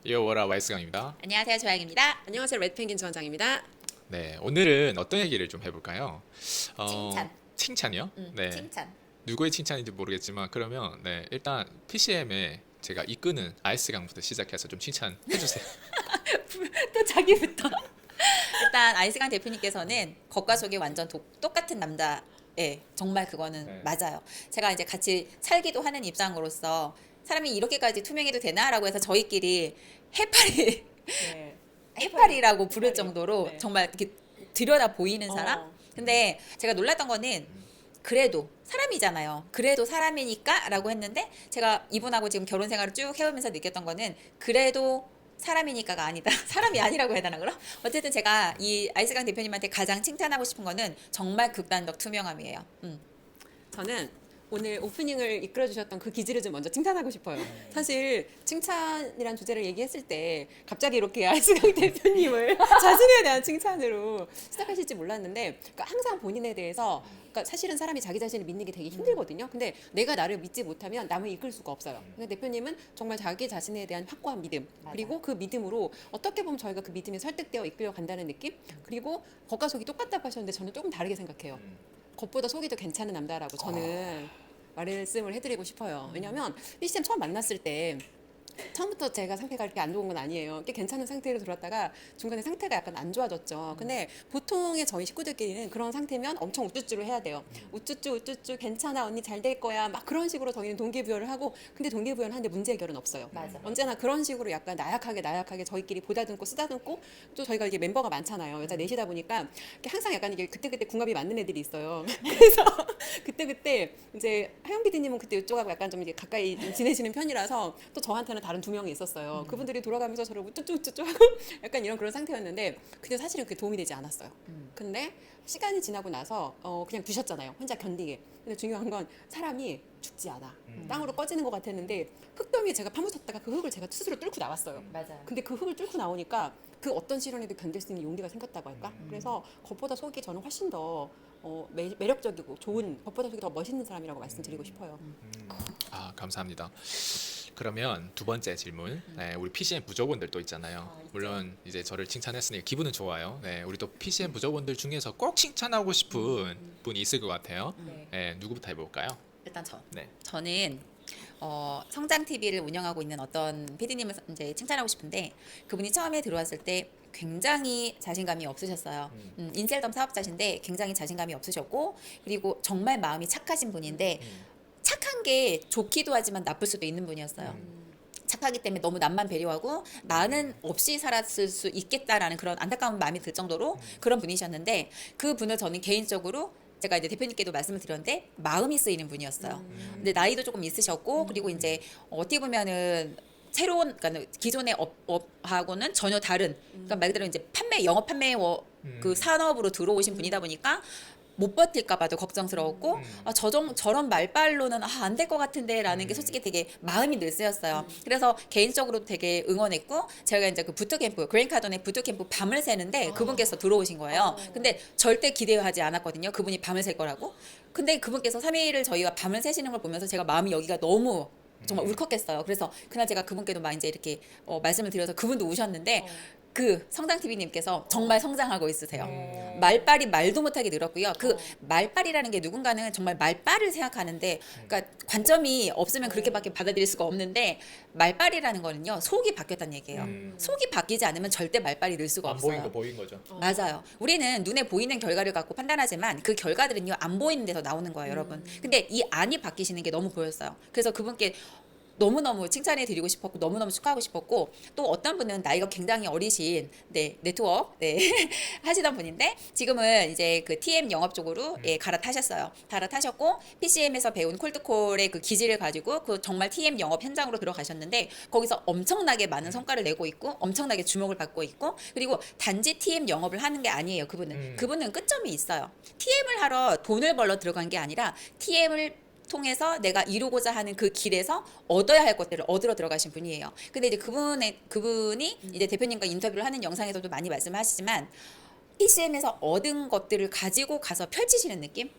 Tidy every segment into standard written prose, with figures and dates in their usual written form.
요워라 와이스강입니다. 안녕하세요, 조양입니다. 안녕하세요. 레드펭귄 주원장입니다. 네, 오늘은 어떤 얘기를 좀 해볼까요? 칭찬. 칭찬이요? 네, 칭찬. 누구의 칭찬인지 모르겠지만 그러면 네, 일단 PCM에 제가 이끄는 아이스강부터 시작해서 좀 칭찬해주세요. 또 자기부터. 일단 아이스강 대표님께서는 겉과 속이 완전 똑같은 남자. 예, 정말 그거는 네. 맞아요. 제가 이제 같이 살기도 하는 입장으로서 사람이 이렇게까지 투명해도 되나라고 해서 저희끼리 해파리 네. 해파리라고 부를 해파리. 정도로 네. 정말 이렇게 들여다 보이는 사람. 근데 제가 놀랐던 거는 그래도 사람이잖아요. 그래도 사람이니까라고 했는데 제가 이분하고 지금 결혼 생활을 쭉 해오면서 느꼈던 거는 그래도 사람이니까가 아니다. 사람이 아니라고 해야 되나 그럼? 어쨌든 제가 이 아이스강 대표님한테 가장 칭찬하고 싶은 거는 정말 극단적 투명함이에요. 저는 오늘 오프닝을 이끌어 주셨던 그 기질을 좀 먼저 칭찬하고 싶어요. 사실 칭찬이란 주제를 얘기했을 때 갑자기 이렇게 아이스강 대표님을 자신에 대한 칭찬으로 시작하실지 몰랐는데, 그러니까 항상 본인에 대해서, 그러니까 사실은 사람이 자기 자신을 믿는 게 되게 힘들거든요. 근데 내가 나를 믿지 못하면 남을 이끌 수가 없어요. 근데 대표님은 정말 자기 자신에 대한 확고한 믿음, 그리고 그 믿음으로 어떻게 보면 저희가 그 믿음에 설득되어 이끌려 간다는 느낌, 그리고 겉과 속이 똑같다고 하셨는데 저는 조금 다르게 생각해요. 겉보다 속이 더 괜찮은 남자라고 저는 말씀을 해드리고 싶어요. 왜냐하면 PCM 처음 만났을 때 처음부터 제가 상태가 이렇게 안 좋은 건 아니에요. 꽤 괜찮은 상태로 들어왔다가 중간에 상태가 약간 안 좋아졌죠. 근데 보통의 저희 식구들끼리는 그런 상태면 엄청 우쭈쭈를 해야 돼요. 우쭈쭈 우쭈쭈 괜찮아 언니 잘 될 거야 막 그런 식으로 저희는 동기부여를 하고, 근데 동기부여는 하는데 문제 해결은 없어요. 맞아. 언제나 그런 식으로 약간 나약하게 저희끼리 보다듬고 쓰다듬고, 또 저희가 이게 멤버가 많잖아요. 여자 넷이다 보니까 이렇게 항상 약간 이게 그때그때 궁합이 맞는 애들이 있어요. 그래서 그때그때 이제 하영 PD님은 그때 이쪽하고 약간 좀 이게 가까이 좀 지내시는 편이라서 또 저한테는 다른 두 명이 있었어요. 그분들이 돌아가면서 저를 우쭈쭈 하고 약간 이런 그런 상태였는데, 근데 사실은 그게 도움이 되지 않았어요. 근데 시간이 지나고 나서 그냥 두셨잖아요. 혼자 견디게. 근데 중요한 건 사람이 죽지 않아. 땅으로 꺼지는 것 같았는데 흙더미에 제가 파묻혔다가 그 흙을 제가 스스로 뚫고 나왔어요. 맞아요. 근데 그 흙을 뚫고 나오니까 그 어떤 시련에도 견딜 수 있는 용기가 생겼다고 할까? 그래서 겉보다 속이 저는 훨씬 더 매력적이고 좋은, 겉보다 속이 더 멋있는 사람이라고 말씀드리고 싶어요. 아, 감사합니다. 그러면 두 번째 질문. 네, 우리 PCM 부족원들 또 있잖아요. 물론 이제 저를 칭찬했으니 기분은 좋아요. 네, 우리 또 PCM 부족원들 중에서 꼭 칭찬하고 싶은 분이 있을 것 같아요. 네, 누구부터 해볼까요? 일단 네. 저는 성장 TV를 운영하고 있는 어떤 PD님을 이제 칭찬하고 싶은데, 그분이 처음에 들어왔을 때 굉장히 자신감이 없으셨어요. 인셀덤 사업자신데 굉장히 자신감이 없으셨고, 그리고 정말 마음이 착하신 분인데 착한 게 좋기도 하지만 나쁠 수도 있는 분이었어요. 착하기 때문에 너무 남만 배려하고 나는 없이 살았을 수 있겠다라는 그런 안타까운 마음이 들 정도로 그런 분이셨는데, 그 분을 저는 개인적으로 제가 이제 대표님께도 말씀을 드렸는데 마음이 쓰이는 분이었어요. 근데 나이도 조금 있으셨고, 그리고 이제 어떻게 보면은 새로운, 그러니까 기존의 업하고는 전혀 다른, 그러니까 말 그대로 이제 영업 판매 그 산업으로 들어오신 분이다 보니까 못 버틸까 봐도 걱정스러웠고, 저런 말빨로는 안 될 것 같은데라는 게 솔직히 되게 마음이 늘 쓰였어요. 그래서 개인적으로 되게 응원했고, 제가 이제 그 부트캠프, 그랜카돈의 부트캠프 밤을 새는데 그분께서 들어오신 거예요. 근데 절대 기대하지 않았거든요. 그분이 밤을 셀 거라고. 근데 그분께서 3일을 저희가 밤을 새시는 걸 보면서 제가 마음이 여기가 너무 정말 울컥했어요. 그래서 그날 제가 그분께도 막 이제 이렇게 말씀을 드려서 그분도 우셨는데, 그 성장TV님께서 정말 성장하고 있으세요. 말빨이 말도 못하게 늘었고요. 그 말빨이라는 게 누군가는 정말 말빨을 생각하는데, 그러니까 관점이 없으면 그렇게밖에 받아들일 수가 없는데, 말빨이라는 거는요, 속이 바뀌었다는 얘기예요. 속이 바뀌지 않으면 절대 말빨이 늘 수가 안 없어요. 보인 거 보인 거죠. 맞아요. 우리는 눈에 보이는 결과를 갖고 판단하지만 그 결과들은요, 안 보이는 데서 나오는 거예요, 여러분. 근데 이 안이 바뀌시는 게 너무 보였어요. 그래서 그분께 너무너무 칭찬해 드리고 싶었고, 너무너무 축하하고 싶었고, 또 어떤 분은 나이가 굉장히 어리신 네트워크 하시던 분인데, 지금은 이제 그 TM 영업 쪽으로 갈아타셨어요. 갈아타셨고, PCM에서 배운 콜드콜의 그 기질을 가지고 그 정말 TM 영업 현장으로 들어가셨는데, 거기서 엄청나게 많은 성과를 내고 있고, 엄청나게 주목을 받고 있고, 그리고 단지 TM 영업을 하는 게 아니에요. 그분은 끝점이 있어요. TM을 하러 돈을 벌러 들어간 게 아니라 TM을 통해서 내가 이루고자 하는 그 길에서 얻어야 할 것들을 얻으러 들어가신 분이에요. 근데 이제 그분이 이제 대표님과 인터뷰를 하는 영상에서도 많이 말씀하시지만, PCM에서 얻은 것들을 가지고 가서 펼치시는 느낌?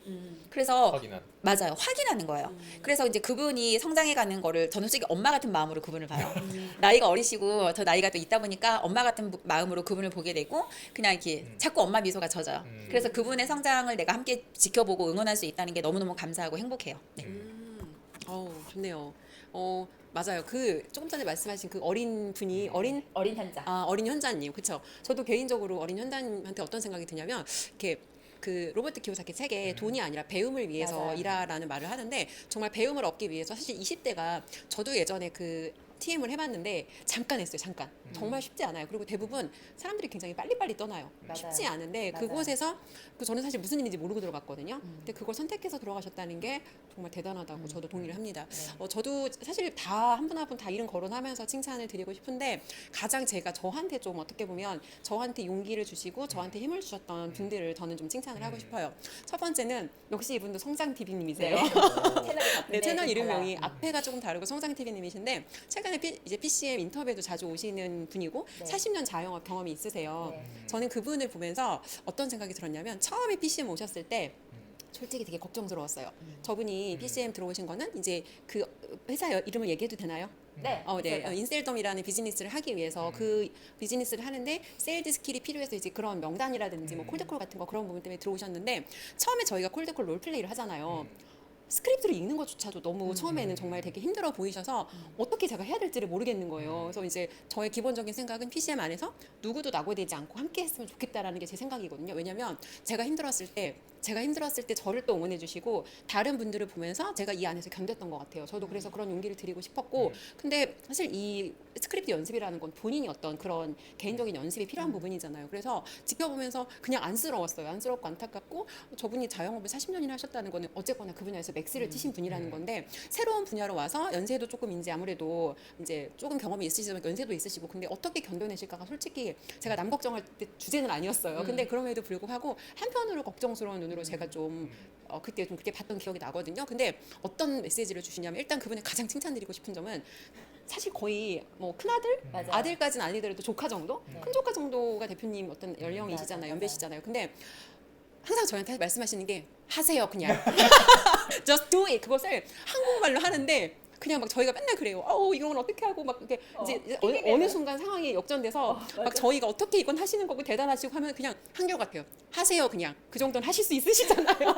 그래서 확인한. 맞아요. 확인하는 거예요. 그래서 이제 그분이 성장해가는 거를 저는 솔직히 엄마 같은 마음으로 그분을 봐요. 나이가 어리시고 더 나이가 또 있다 보니까 엄마 같은 마음으로 그분을 보게 되고 그냥 이렇게 자꾸 엄마 미소가 져져요. 그래서 그분의 성장을 내가 함께 지켜보고 응원할 수 있다는 게 너무너무 감사하고 행복해요. 네. 좋네요. 맞아요. 그 조금 전에 말씀하신 그 어린 분이 어린 현자. 어린 현자님, 그렇죠. 저도 개인적으로 어린 현자님한테 어떤 생각이 드냐면 이렇게 그 로버트 키요사키 책에 돈이 아니라 배움을 위해서 맞아요. 일하라는 말을 하는데 정말 배움을 얻기 위해서 사실 20대가 저도 예전에 그 TM을 해봤는데 잠깐 했어요. 잠깐. 정말 쉽지 않아요. 그리고 대부분 사람들이 굉장히 빨리빨리 떠나요. 맞아요. 쉽지 않은데 맞아요. 그곳에서 저는 사실 무슨 일인지 모르고 들어갔거든요. 근데 그걸 선택해서 들어가셨다는 게 정말 대단하다고 저도 동의를 합니다. 네. 저도 사실 다 한 분 한 분 다 이름 거론하면서 칭찬을 드리고 싶은데 가장 제가 저한테 좀 어떻게 보면 저한테 용기를 주시고 저한테 힘을 주셨던 분들을 저는 좀 칭찬을 하고 싶어요. 첫 번째는 역시 이분도 성장 TV님이세요. 네, 채널 이름명이 앞에가 조금 다르고 성장 TV님이신데 최근에 이제 PCM 인터뷰에도 자주 오시는 분이고 네. 40년 자영업 경험이 있으세요. 네. 저는 그분을 보면서 어떤 생각이 들었냐면 처음에 PCM 오셨을 때 솔직히 되게 걱정스러웠어요. 저분이 PCM 들어오신 거는 이제 그 회사 이름을 얘기해도 되나요? 네. 네. 인셀덤이라는 비즈니스를 하기 위해서 그 비즈니스를 하는데 세일즈 스킬이 필요해서 이제 그런 명단이라든지 뭐 콜드콜 같은 거 그런 부분 때문에 들어오셨는데 처음에 저희가 콜드콜 롤플레이를 하잖아요. 스크립트를 읽는 것조차도 너무 처음에는 정말 되게 힘들어 보이셔서 어떻게 제가 해야 될지를 모르겠는 거예요. 그래서 이제 저의 기본적인 생각은 PCM 안에서 누구도 낙오되지 않고 함께 했으면 좋겠다라는 게 제 생각이거든요. 왜냐면 제가 힘들었을 때 저를 또 응원해 주시고 다른 분들을 보면서 제가 이 안에서 견뎠던 것 같아요. 저도 그래서 그런 용기를 드리고 싶었고 근데 사실 이 스크립트 연습이라는 건 본인이 어떤 그런 개인적인 연습이 필요한 부분이잖아요. 그래서 지켜보면서 그냥 안쓰러웠어요. 안쓰럽고 안타깝고 저분이 자영업을 40년이나 하셨다는 거는 어쨌거나 그 분야에서 맥스를 치신 분이라는 건데 새로운 분야로 와서 연세도 조금 이제 아무래도 이제 조금 경험이 있으시지만 연세도 있으시고 근데 어떻게 견뎌내실까가 솔직히 제가 남 걱정할 때 주제는 아니었어요. 근데 그럼에도 불구하고 한편으로 걱정스러운 눈으로 제가 좀 그때 좀 그렇게 봤던 기억이 나거든요. 근데 어떤 메시지를 주시냐면 일단 그분의 가장 칭찬드리고 싶은 점은 사실 거의 뭐 큰아들? 맞아요. 아들까지는 아니더라도 조카 정도? 네. 큰 조카 정도가 대표님 어떤 연령이시잖아요. 맞아요. 연배시잖아요. 근데 항상 저한테 말씀하시는 게 하세요 그냥 just do it 그것을 한국말로 하는데 그냥 막 저희가 맨날 그래요. 이런 건 어떻게 하고 막 이렇게 이제 어느 순간 상황이 역전돼서 막 저희가 어떻게 이건 하시는 거고 대단하시고 하면 그냥 한결 같아요. 하세요 그냥 그 정도는 하실 수 있으시잖아요.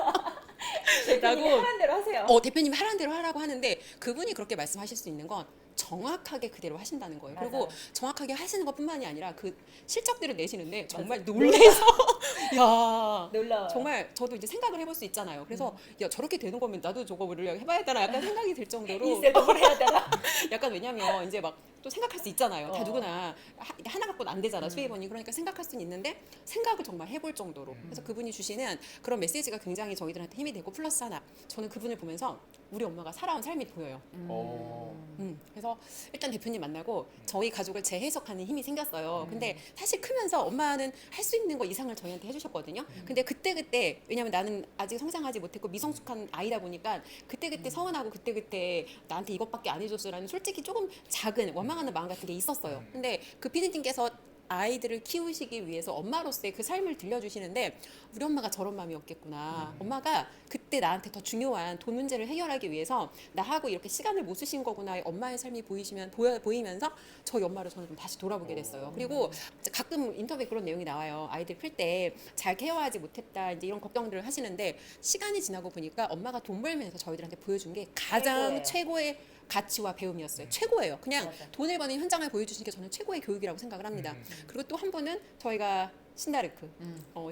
라고 하란 대로 하세요. 대표님 하라는 대로 하라고 하는데 그분이 그렇게 말씀하실 수 있는 건 정확하게 그대로 하신다는 거예요. 그리고 맞아요. 정확하게 하시는 것뿐만이 아니라 그 실적들을 내시는데 정말 놀래서 야 놀라워요. 정말 저도 이제 생각을 해볼 수 있잖아요. 그래서 야 저렇게 되는 거면 나도 저거를 해봐야 되나 약간 생각이 들 정도로 인셀덤을 해야 되나? 약간 왜냐면 이제 막 또 생각할 수 있잖아요. 다 누구나 하나 갖고는 안 되잖아 수입원이. 그러니까 생각할 수는 있는데 생각을 정말 해볼 정도로. 그래서 그분이 주시는 그런 메시지가 굉장히 저희들한테 힘이 되고 플러스 하나 저는 그분을 보면서 우리 엄마가 살아온 삶이 보여요. 그래서 일단 대표님 만나고 저희 가족을 재해석하는 힘이 생겼어요. 근데 사실 크면서 엄마는 할 수 있는 거 이상을 저희한테 해주셨거든요. 근데 그때 왜냐면 나는 아직 성장하지 못했고 미성숙한 아이다 보니까 그때 서운하고 그때 나한테 이것밖에 안 해줬어라는 솔직히 조금 작은 원망하는 마음 같은 게 있었어요. 근데 그 피디님께서 아이들을 키우시기 위해서 엄마로서의 그 삶을 들려주시는데 우리 엄마가 저런 마음이었겠구나. 엄마가 그때 나한테 더 중요한 돈 문제를 해결하기 위해서 나하고 이렇게 시간을 못 쓰신 거구나. 엄마의 삶이 보이면서 저희 엄마를 저는 좀 다시 돌아보게 됐어요. 그리고 가끔 인터뷰에 그런 내용이 나와요. 아이들 클 때 잘 케어하지 못했다 이제 이런 걱정들을 하시는데 시간이 지나고 보니까 엄마가 돈 벌면서 저희들한테 보여준 게 가장 최고의 가치와 배움이었어요. 최고예요. 그냥 맞아. 돈을 버는 현장을 보여주시는 게 저는 최고의 교육이라고 생각을 합니다. 그리고 또 한 분은 저희가 신다르크,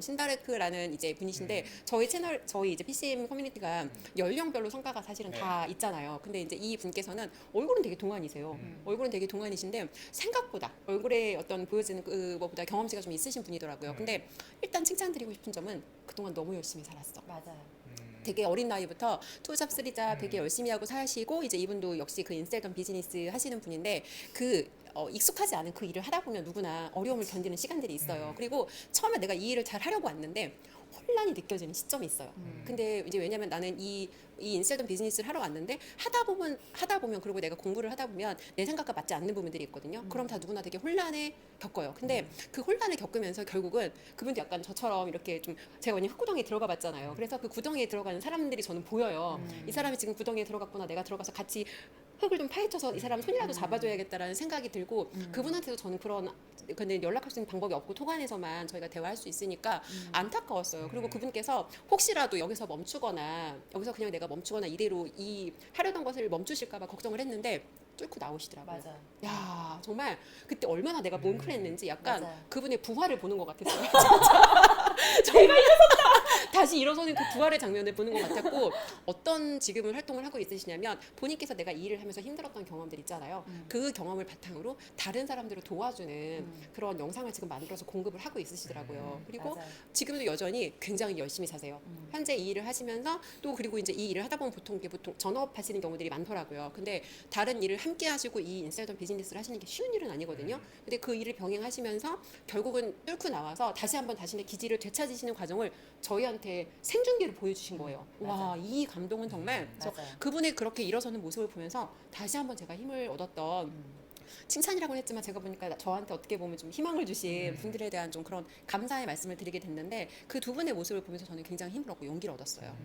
신다르크라는 이제 분이신데 저희 이제 PCM 커뮤니티가 연령별로 성과가 사실은 다 있잖아요. 근데 이제 이 분께서는 얼굴은 되게 동안이세요. 얼굴은 되게 동안이신데 생각보다 얼굴에 어떤 보여지는 그거보다 경험치가 좀 있으신 분이더라고요. 근데 일단 칭찬드리고 싶은 점은 그동안 너무 열심히 살았어. 맞아요. 되게 어린 나이부터 투잡 쓰리잡 되게 열심히 하고 사시고 이제 이분도 역시 그 인셀덤 비즈니스 하시는 분인데 그 익숙하지 않은 그 일을 하다 보면 누구나 어려움을 견디는 시간들이 있어요. 그리고 처음에 내가 이 일을 잘 하려고 왔는데 혼란이 느껴지는 시점이 있어요. 근데 이제 왜냐면 나는 이 인셀던 비즈니스를 하러 왔는데 하다 보면 그리고 내가 공부를 하다 보면 내 생각과 맞지 않는 부분들이 있거든요. 그럼 다 누구나 되게 혼란에 겪어요. 근데 그 혼란을 겪으면서 결국은 그분도 약간 저처럼 이렇게 좀 제가 완전 흙구덩이에 들어가 봤잖아요. 그래서 그 구덩이에 들어가는 사람들이 저는 보여요. 이 사람이 지금 구덩이에 들어갔구나. 내가 들어가서 같이 흙을 좀 파헤쳐서 이 사람 손이라도 잡아줘야겠다라는 생각이 들고 그분한테도 저는 그런 근데 연락할 수 있는 방법이 없고 통화에서만 저희가 대화할 수 있으니까 안타까웠어요. 그리고 그분께서 혹시라도 여기서 멈추거나 여기서 그냥 내가 멈추거나 이대로 이 하려던 것을 멈추실까봐 걱정을 했는데 뚫고 나오시더라고요. 맞아요. 야 정말 그때 얼마나 내가 뭉클했는지 약간 맞아요. 그분의 부활을 보는 것 같았어요. 진짜 정말 다시 일어서는 그 부활의 장면을 보는 것 같았고 어떤 지금은 활동을 하고 있으시냐면 본인께서 내가 이 일을 하면서 힘들었던 경험들 있잖아요. 그 경험을 바탕으로 다른 사람들을 도와주는 그런 영상을 지금 만들어서 공급을 하고 있으시더라고요. 그리고 맞아요. 지금도 여전히 굉장히 열심히 사세요. 현재 이 일을 하시면서 또 그리고 이제 이 일을 하다 보면 보통 전업 하시는 경우들이 많더라고요. 근데 다른 일을 함께 하시고 이 인사이더 비즈니스를 하시는 게 쉬운 일은 아니거든요. 근데 그 일을 병행하시면서 결국은 뚫고 나와서 다시 한번 자신의 기질을 되찾으시는 과정을 저희한테 생중계로 보여주신 거예요. 와, 이 감동은 정말 맞아요. 그분의 그렇게 일어서는 모습을 보면서 다시 한번 제가 힘을 얻었던 칭찬이라고는 했지만 제가 보니까 저한테 어떻게 보면 좀 희망을 주신 분들에 대한 좀 그런 감사의 말씀을 드리게 됐는데 그 두 분의 모습을 보면서 저는 굉장히 힘을 얻고 용기를 얻었어요.